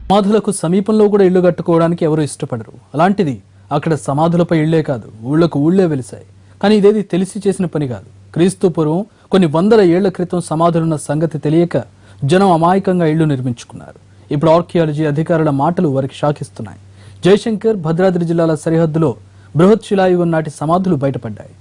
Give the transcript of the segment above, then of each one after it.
సమాధులకు సమీపంలో కూడా ఇళ్లు కట్టుకోవడానికి ఎవరు ఇష్టపడరు. అలాంటిది అక్కడ సమాధులపై ఇళ్లే కాదు, ఊళ్లకు ఊళ్లే వెలిశాయి. కానీ ఇదేది తెలిసి చేసిన పని కాదు. క్రీస్తు పూర్వం కొన్ని వందల ఏళ్ల క్రితం సమాధులున్న సంగతి తెలియక జనం అమాయకంగా ఇళ్లు నిర్మించుకున్నారు. ఇప్పుడు ఆర్కియాలజీ అధికారుల మాటలు వారికి షాకిస్తున్నాయి. జయశంకర్, భద్రాద్రి జిల్లాల సరిహద్దులో బృహత్ శిలాయుగం నాటి సమాధులు బయటపడ్డాయి.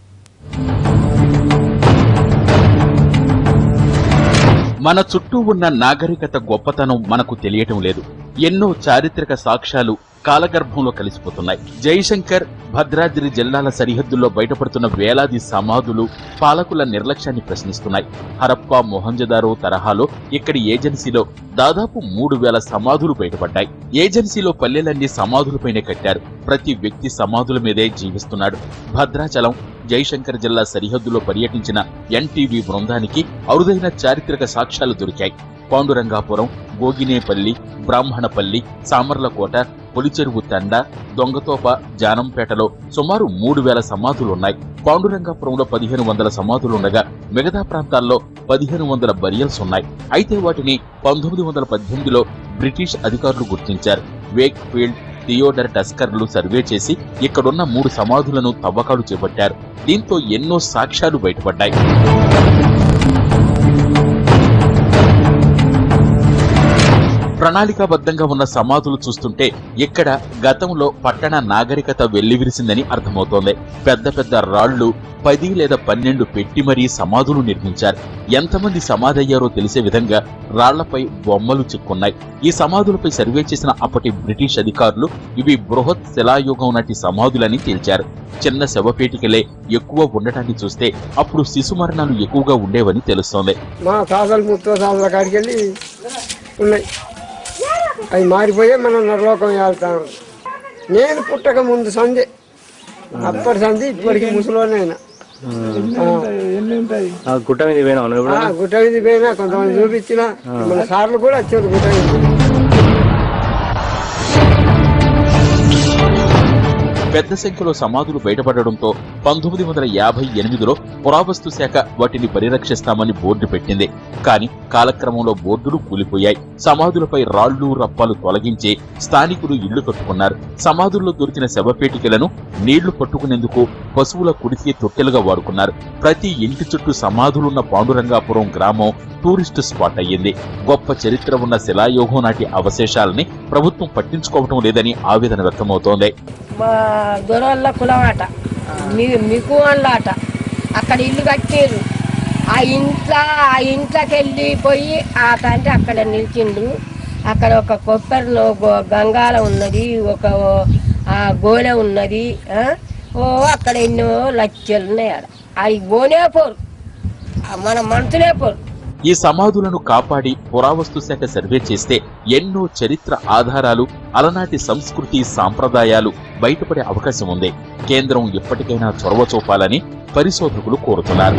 మన చుట్టూ ఉన్న నాగరికత గొప్పతనం మనకు తెలియటం లేదు. ఎన్నో చారిత్రక సాక్ష్యాలు కాలగర్భంలో కలిసిపోతున్నాయి. జయశంకర్, భద్రాద్రి జిల్లాల సరిహద్దుల్లో బయటపడుతున్న వేలాది సమాధులు పాలకుల నిర్లక్ష్యాన్ని ప్రశ్నిస్తున్నాయి. హరప్పా, మొహంజదారో తరహాలో ఇక్కడి ఏజెన్సీలో దాదాపు 3000 సమాధులు బయటపడ్డాయి. ఏజెన్సీలో పల్లెలన్నీ సమాధులపైనే కట్టారు. ప్రతి వ్యక్తి సమాధుల మీదే జీవిస్తున్నాడు. భద్రాచలం, జయశంకర్ జిల్లా సరిహద్దులో పర్యటించిన ఎన్టీవీ బృందానికి అరుదైన చారిత్రక సాక్ష్యాలు దొరికాయి. పాండురంగాపురం, గోగినేపల్లి, బ్రాహ్మణపల్లి, సామర్లకోట, పొలిచెరువు తండ, దొంగతోప, జానంపేటలో సుమారు 3000 సమాధులున్నాయి. పాండురంగాపురంలో 1500 సమాధులుండగా మిగతా ప్రాంతాల్లో 1500 బరియల్స్ ఉన్నాయి. అయితే వాటిని 1918లో బ్రిటిష్ అధికారులు గుర్తించారు. వేక్ ఫీల్డ్, థియోడర్ టస్కర్లు సర్వే చేసి ఇక్కడున్న 3 సమాధులను తవ్వకాలు చేపట్టారు. దీంతో ఎన్నో సాక్ష్యాలు బయటపడ్డాయి. ప్రణాళికాబద్ధంగా ఉన్న సమాధులు చూస్తుంటే ఇక్కడ గతంలో పట్టణ నాగరికత వెల్లివిరిసిందని అర్థమవుతోంది. పెద్ద పెద్ద రాళ్లు 10 లేదా 12 పెట్టి మరీ సమాధులు నిర్మించారు. ఎంతమంది సమాధయ్యారో తెలిసే విధంగా రాళ్లపై బొమ్మలు చిక్కున్నాయి. ఈ సమాధులపై సర్వే చేసిన అప్పటి బ్రిటిష్ అధికారులు ఇవి బృహత్ శిలాయుగం నాటి సమాధులని తేల్చారు. చిన్న శవపేటికలే ఎక్కువ ఉండటాన్ని చూస్తే అప్పుడు శిశు మరణాలు ఎక్కువగా ఉండేవని తెలుస్తోంది. అవి మారిపోయే మనం నరలోకం వెళ్తాం. నేను పుట్టక ముందు సంధి, అప్పటి సంధి ఇప్పటికి ముసలోనైనా. గుట్ట మీద పోయినా కొంతమంది చూపించిన మన సార్లు కూడా వచ్చారు గుట్ట మీద. పెద్ద సంఖ్యలో సమాధులు బయటపడడంతో 1958లో పురావస్తు శాఖ వాటిని పరిరక్షిస్తామని బోర్డు పెట్టింది. కానీ కాలక్రమంలో బోర్డులు కూలిపోయాయి. సమాధులపై రాళ్లు, రప్పాలు తొలగించి స్థానికులు ఇళ్లు కట్టుకున్నారు. సమాధుల్లో దొరికిన శవపేటికలను నీళ్లు పట్టుకునేందుకు పశువుల కుడికి తొట్టెలుగా వాడుకున్నారు. ప్రతి ఇంటి చుట్టూ సమాధులున్న పాండురంగాపురం గ్రామం టూరిస్టు స్పాట్ అయ్యింది. గొప్ప చరిత్ర ఉన్న శిలాయుగం నాటి అవశేషాలని ప్రభుత్వం పట్టించుకోవటం లేదని ఆవేదన వ్యక్తమవుతోంది. దొరల్ల కులమాట, మీకు వాళ్ళట అక్కడ ఇల్లు కట్టారు. ఆ ఇంట్లోకి వెళ్ళిపోయి ఆ తండ్రి అక్కడ నిలిచిండు. అక్కడ ఒక కొబ్బరిలో గంగాల ఉన్నది, ఒక గోనె ఉన్నది. అక్కడ ఎన్నో లక్షలు ఉన్నాయి. అది గోనే పోరు, మన మనసునే పోరు. ఈ సమాధులను కాపాడి పురావస్తు శాఖ సర్వే చేస్తే ఎన్నో చరిత్ర ఆధారాలు, అలనాటి సంస్కృతి సాంప్రదాయాలు బయటపడే అవకాశం ఉంది. కేంద్రం ఎప్పటికైనా చొరవ చూపాలని పరిశోధకులు కోరుతున్నారు.